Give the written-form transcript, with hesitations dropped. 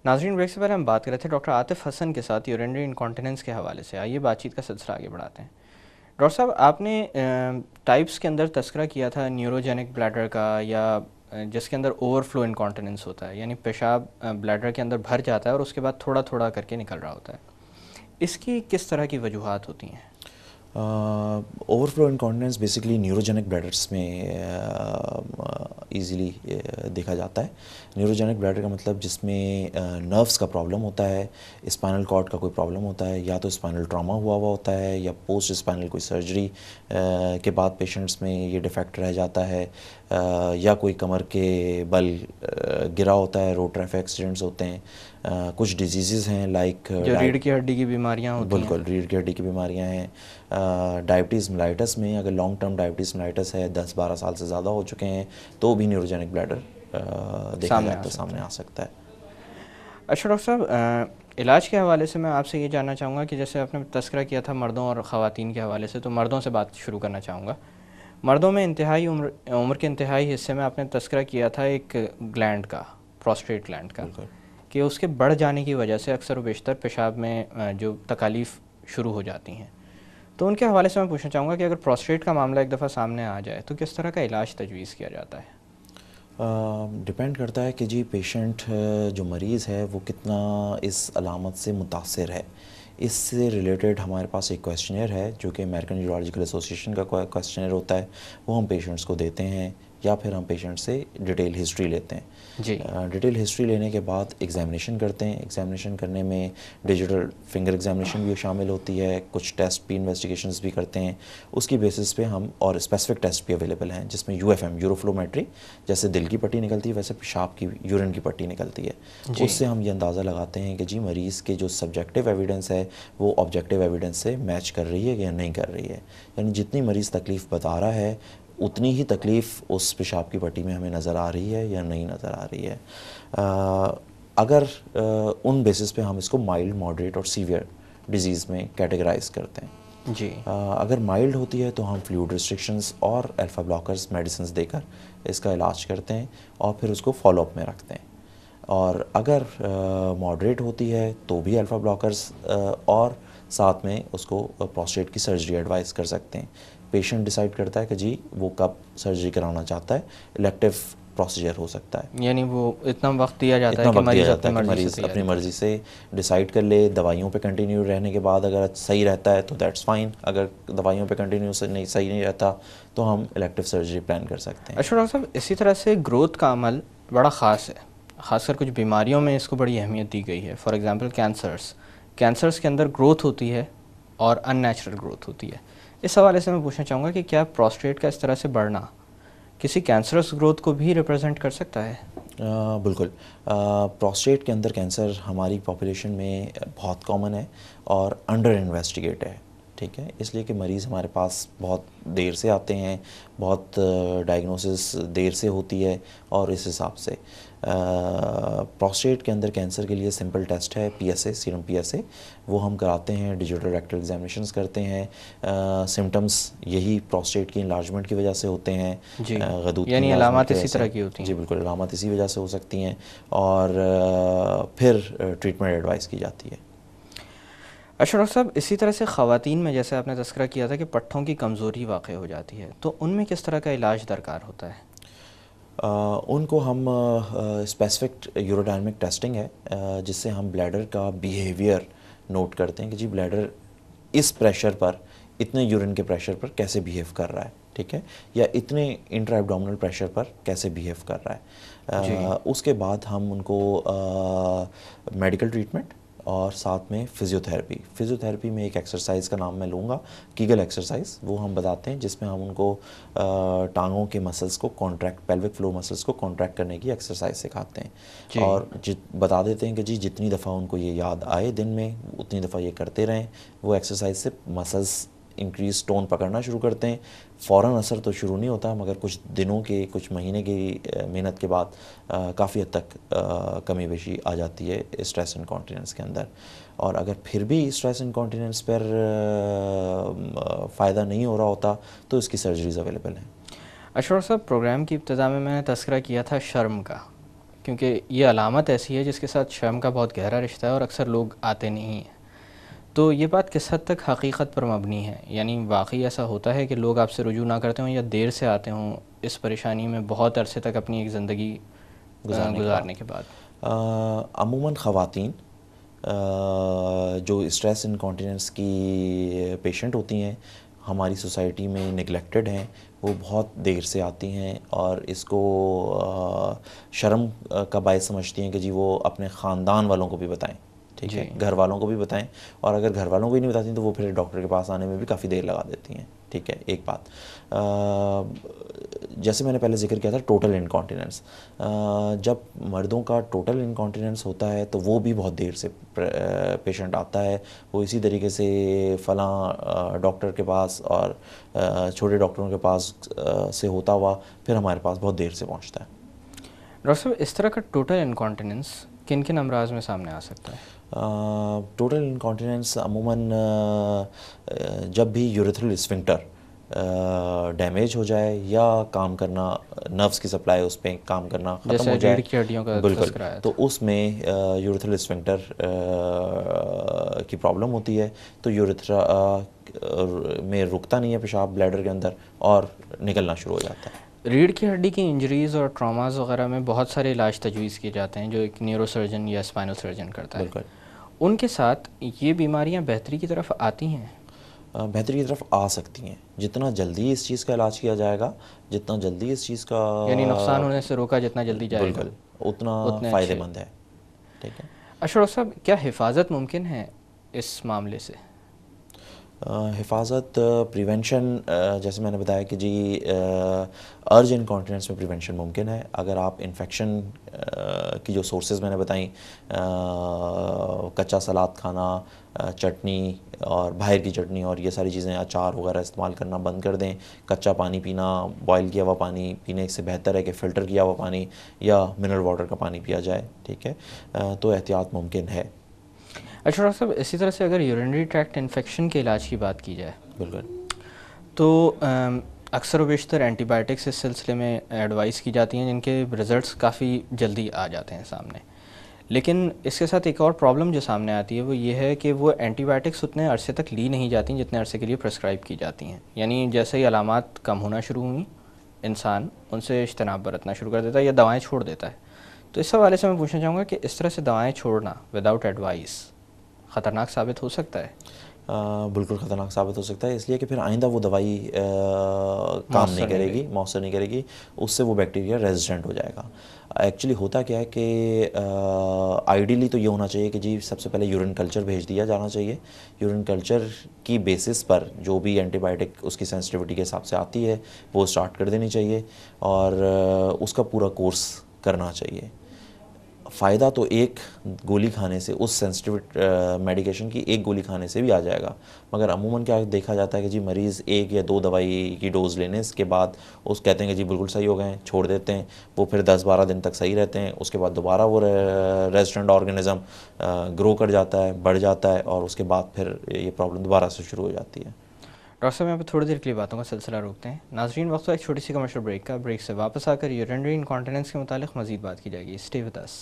नाज़रीन, ब्रेक से पहले हम बात कर रहे थे डॉक्टर आतिफ़ हसन के साथ यूरिनरी इनकॉन्टिनेंस के हवाले से। आइए बातचीत का सिलसिला आगे बढ़ाते हैं। डॉक्टर साहब, आपने टाइप्स के अंदर तस्करा किया था न्यूरोजेनिक ब्लैडर का, या जिसके अंदर ओवरफ्लो इनकॉन्टिनेंस होता है, यानी पेशाब ब्लैडर के अंदर भर जाता है और उसके बाद थोड़ा थोड़ा करके निकल रहा होता है। इसकी किस तरह की वजूहात होती हैं? Overflow incontinence basically neurogenic bladders में इजीली देखा जाता है। न्यूरोजेनिक ब्लैडर का मतलब जिसमें नर्व्स का प्रॉब्लम होता है, स्पाइनल कॉर्ड का कोई प्रॉब्लम होता है, या तो स्पाइनल ट्रॉमा हुआ होता है, या पोस्ट स्पाइनल कोई सर्जरी के बाद पेशेंट्स में ये डिफेक्ट रह जाता है, या कोई कमर के बल गिरा होता है, रोड ट्रैफिक एक्सीडेंट्स होते हैं। कुछ डिजीज़ हैं लाइक जो रीढ़ की हड्डी की बीमारियां होती हैं। बिल्कुल, रीढ़ की हड्डी की बीमारियां हैं। डायबिटीज़ मेलाइटस में अगर लॉन्ग टर्म डायबिटीज़ मेलाइटस है, 10-12 साल से ज़्यादा हो चुके हैं, तो भी न्यूरोजेनिक ब्लैडर सामने आ सकता है। अच्छा डॉक्टर साहब, इलाज के हवाले से मैं आपसे ये जानना चाहूँगा कि जैसे आपने तस्करा किया था मर्दों और ख़वातीन के हवाले से, तो मर्दों से बात शुरू करना चाहूँगा। मर्दों में इंतहाई उम्र के इंतहाई हिस्से में आपने तस्करा किया था एक ग्लैंड का, प्रोस्टेट ग्लैंड का, कि उसके बढ़ जाने की वजह से अक्सर व बेशतर पेशाब में जो तकालीफ शुरू हो जाती हैं। तो उनके हवाले से मैं पूछना चाहूँगा कि अगर प्रोस्टेट का मामला एक दफ़ा सामने आ जाए तो किस तरह का इलाज तजवीज़ किया जाता है? डिपेंड करता है कि जी पेशेंट जो मरीज़ है वो कितना इस अलामत से मुतासिर है। इससे रिलेटेड हमारे पास एक क्वेश्चनर है जो कि अमेरिकन यूरोलॉजिकल एसोसिएशन का क्वेश्चनर होता है, वो हम पेशेंट्स को देते हैं, या फिर हम पेशेंट से डिटेल हिस्ट्री लेते हैं। जी। डिटेल हिस्ट्री लेने के बाद एग्जामिनेशन करते हैं। एग्जामिनेशन करने में डिजिटल फिंगर एग्जामिनेशन भी शामिल होती है, कुछ टेस्ट भी, इन्वेस्टिगेशंस भी करते हैं। उसकी बेसिस पे हम, और स्पेसिफिक टेस्ट भी अवेलेबल हैं जिसमें यूएफएम, यूरोफ्लोमेट्री, जैसे दिल की पट्टी निकलती है वैसे पेशाब की, यूरिन की पट्टी निकलती है। उससे हम ये अंदाज़ा लगाते हैं कि जी मरीज़ के जो सब्जेक्टिव एविडेंस है वो ऑब्जेक्टिव एविडेंस से मैच कर रही है या नहीं कर रही है। यानी जितनी मरीज़ तकलीफ़ बता रहा है उतनी ही तकलीफ़ उस पेशाब की पट्टी में हमें नज़र आ रही है या नहीं नज़र आ रही है। अगर उन बेसिस पे हम इसको माइल्ड, मॉडरेट और सीवियर डिजीज़ में कैटेगराइज करते हैं। जी। अगर माइल्ड होती है तो हम फ्लूइड रिस्ट्रिक्शंस और अल्फ़ा ब्लॉकर्स मेडिसिन देकर इसका इलाज करते हैं और फिर उसको फॉलोअप में रखते हैं। और अगर मॉडरेट होती है तो भी अल्फ़ा ब्लॉकर्स और साथ में उसको प्रोस्टेट की सर्जरी एडवाइस कर सकते हैं। पेशेंट डिसाइड करता है कि जी वो कब सर्जरी कराना चाहता है। इलेक्टिव प्रोसीजर हो सकता है, यानी वो इतना वक्त दिया जाता इतना है कि वक्त दिया मरीज़ जाता अपनी है कि मर्ज़ी से मरीज़ अपनी तैयारी मर्ज़ी से डिसाइड कर ले। दवाइयों पे कंटिन्यू रहने के बाद अगर सही रहता है तो दैट्स फाइन। अगर दवाइयों पे कंटिन्यू से नहीं, सही नहीं रहता तो हम इलेक्टिव सर्जरी प्लान कर सकते हैं। अच्छा डॉक्टर साहब, इसी तरह से ग्रोथ का अमल बड़ा ख़ास है, ख़ासकर कुछ बीमारियों में इसको बड़ी अहमियत दी गई है। फॉर एग्ज़ाम्पल कैंसर्स के अंदर ग्रोथ होती है और अननेचुरल ग्रोथ होती है। इस हवाले से मैं पूछना चाहूँगा कि क्या प्रोस्टेट का इस तरह से बढ़ना किसी कैंसरस ग्रोथ को भी रिप्रेजेंट कर सकता है? बिल्कुल। प्रोस्टेट के अंदर कैंसर हमारी पॉपुलेशन में बहुत कॉमन है और अंडर इन्वेस्टिगेट है, ठीक है। इसलिए कि मरीज़ हमारे पास बहुत देर से आते हैं, बहुत डायग्नोसिस देर से होती है, और इस हिसाब से प्रोस्टेट के अंदर कैंसर के लिए सिंपल टेस्ट है पीएसए, सीरम पीएसए, वो हम कराते हैं। डिजिटल रेक्टल एग्जामिनेशंस करते हैं। सिम्टम्स यही प्रोस्टेट की इन्लार्जमेंट की वजह से होते हैं, जी। गदूद की यानी इन्लार्जमेंट अलामत की वजह इसी से। तरह की होती जी हैं। बिल्कुल, अलामत इसी वजह से हो सकती हैं, और फिर ट्रीटमेंट एडवाइस की जाती है। अच्छा डॉक्टर साहब, इसी तरह से ख़वातीन में जैसे आपने तज़किरा किया था कि पट्ठों की कमज़ोरी वाक़ई हो जाती है, तो उनमें किस तरह का इलाज दरकार होता है? उनको हम स्पेसिफिक यूरोडायनेमिक टेस्टिंग है, जिससे हम ब्लैडर का बिहेवियर नोट करते हैं कि जी ब्लैडर इस प्रेशर पर, इतने यूरिन के प्रेशर पर कैसे बिहेव कर रहा है, ठीक है, या इतने इंट्रा एब्डोमिनल प्रेशर पर कैसे बिहेव कर रहा है। जी। उसके बाद हम उनको मेडिकल ट्रीटमेंट और साथ में फ़िज़ियोथेरेपी में एक एक्सरसाइज का नाम मैं लूँगा, कीगल एक्सरसाइज, वो हम बताते हैं, जिसमें हम उनको टांगों के मसल्स को कॉन्ट्रैक्ट, पेल्विक फ्लोर मसल्स को कॉन्ट्रैक्ट करने की एक्सरसाइज सिखाते हैं। और बता देते हैं कि जी जितनी दफ़ा उनको ये याद आए दिन में उतनी दफ़ा ये करते रहें। वो एक्सरसाइज से मसल्स इंक्रीज, टोन पकड़ना शुरू करते हैं। फ़ौरन असर तो शुरू नहीं होता, मगर कुछ दिनों के, कुछ महीने की मेहनत के बाद काफ़ी हद तक कमी बेशी आ जाती है स्ट्रेस इनकॉन्टिनेंस के अंदर। और अगर फिर भी स्ट्रेस इनकॉन्टिनेंस पर फ़ायदा नहीं हो रहा होता तो इसकी सर्जरीज़ अवेलेबल हैं। अच्छा डॉक्टर साहब, प्रोग्राम की इब्तिदा में मैंने तज़किरा किया था शर्म का, क्योंकि ये अलामत ऐसी है जिसके साथ शर्म का बहुत गहरा रिश्ता है और अक्सर लोग आते नहीं हैं। तो ये बात किस हद तक हकीकत पर मबनी है, यानी वाकई ऐसा होता है कि लोग आपसे रुजू ना करते हों या देर से आते हों इस परेशानी में बहुत अरसे तक अपनी एक ज़िंदगी गुजारने के बाद? अमूमन ख़वातीन जो स्ट्रेस इनकॉन्टीनेंस की पेशेंट होती हैं, हमारी सोसाइटी में नेग्लेक्टेड हैं, वो बहुत देर से आती हैं और इसको शर्म का बायस समझती हैं कि जी वो अपने ख़ानदान वालों को भी बताएं, ठीक है, घर वालों को भी बताएं। और अगर घर वालों को ही नहीं बताती तो वो फिर डॉक्टर के पास आने में भी काफ़ी देर लगा देती हैं, ठीक है। एक बात, जैसे मैंने पहले जिक्र किया था टोटल इनकॉन्टीनेंस, जब मर्दों का टोटल इनकॉन्टीनेंस होता है तो वो भी बहुत देर से पेशेंट आता है। वो इसी तरीके से फ़लाँ डॉक्टर के पास और छोटे डॉक्टरों के पास से होता हुआ फिर हमारे पास बहुत देर से पहुंचता है। डॉक्टर साहब, इस तरह का टोटल इनकॉन्टीनेंस किन किन अमराज में सामने आ सकता है? टोटल इनकॉन्टीनेंस अमूमन जब भी यूरेथ्रल स्फिंक्टर डैमेज हो जाए या काम करना, नर्व्स की सप्लाई उस पर काम करना ख़त्म हो जाए, रीढ़ की हड्डियों का बिल्कुल, तज़किरा आया तो था। उसमें यूरेथ्रल स्फिंक्टर की प्रॉब्लम होती है। तो यूरेथ्रा में रुकता नहीं है पेशाब ब्लैडर के अंदर और निकलना शुरू हो जाता है। रीढ़ की हड्डी की इंजरीज़ और ट्रॉमास वगैरह में बहुत सारे इलाज तजवीज़ किए जाते हैं जो एक न्यूरोसर्जन या स्पाइनल सर्जन करता है। बिल्कुल, उनके साथ ये बीमारियां बेहतरी की तरफ आती हैं? बेहतरी की तरफ आ सकती हैं। जितना जल्दी इस चीज़ का इलाज किया जाएगा, जितना जल्दी इस चीज़ का यानी नुकसान होने से रोका जितना जल्दी जाएगा बिल्कुल उतना उतने अच्छे। फ़ायदेमंद है, ठीक है। अशरफ साहब, क्या हिफाजत मुमकिन है इस मामले से? हिफाजत, प्रिवेंशन, जैसे मैंने बताया कि जी अर्ज इनकॉन्टीनेंस में प्रिवेंशन मुमकिन है। अगर आप इन्फेक्शन की जो सोर्सेज मैंने बताई, कच्चा सलाद खाना, चटनी और बाहर की चटनी और ये सारी चीज़ें, अचार वगैरह इस्तेमाल करना बंद कर दें। कच्चा पानी पीना, बॉयल किया हुआ पानी पीने से बेहतर है कि फ़िल्टर किया हुआ पानी या मिनरल वाटर का पानी पिया जाए, ठीक है। तो एहतियात मुमकिन है। अच्छा डॉक्टर साहब, इसी तरह से अगर यूरिनरी ट्रैक्ट इन्फेक्शन के इलाज की बात की जाए बिल्कुल, तो अक्सर व बेशतर एंटीबायोटिक्स इस सिलसिले में एडवाइस की जाती हैं जिनके रिज़ल्ट्स काफ़ी जल्दी आ जाते हैं सामने। लेकिन इसके साथ एक और प्रॉब्लम जो सामने आती है वो ये है कि वो एंटीबायोटिक्स उतने अरसे तक ली नहीं जाती जितने अरसे के लिए प्रेस्क्राइब की जाती हैं। यानी जैसे ही अलामात कम होना शुरू हुई, इंसान उनसे इज्तनाब बरतना शुरू कर देता है या दवाएँ छोड़ देता है। तो इस हवाले से मैं पूछना चाहूँगा कि इस तरह से दवाएँ छोड़ना विदाउट एडवाइस ख़तरनाक साबित हो सकता है? बिल्कुल ख़तरनाक साबित हो सकता है, इसलिए कि फिर आइंदा वो दवाई काम नहीं करेगी, मौसर नहीं करेगी, उससे वो बैक्टीरिया रेजिस्टेंट हो जाएगा। एक्चुअली होता क्या है कि आइडियली तो ये होना चाहिए कि जी सबसे पहले यूरिन कल्चर भेज दिया जाना चाहिए। यूरिन कल्चर की बेसिस पर जो भी एंटीबायोटिक उसकी सेंसिटिविटी के हिसाब से आती है वो स्टार्ट कर देनी चाहिए और उसका पूरा कोर्स करना चाहिए। फ़ायदा तो एक गोली खाने से, उस सेंसिटिव मेडिकेशन की एक गोली खाने से भी आ जाएगा, मगर अमूमन क्या देखा जाता है कि जी मरीज़ एक या दो दवाई की डोज़ लेने के बाद उस कहते हैं कि जी बिल्कुल सही हो गए हैं, छोड़ देते हैं। वो फिर 10-12 दिन तक सही रहते हैं, उसके बाद दोबारा वो रेजिस्टेंट ऑर्गेनिज़म ग्रो कर जाता है, बढ़ जाता है और उसके बाद फिर ये प्रॉब्लम दोबारा से शुरू हो जाती है। डॉक्टर साहब, यहाँ पे थोड़ी देर के लिए बातों का सिलसिला रोकते हैं। नाजरीन, वक्त एक छोटी सी कमर्शियल ब्रेक का। ब्रेक से वापस आकर यूरिनरी इनकॉन्टिनेंस के मुतालिक मज़ीद बात की जाएगी। Stay with us.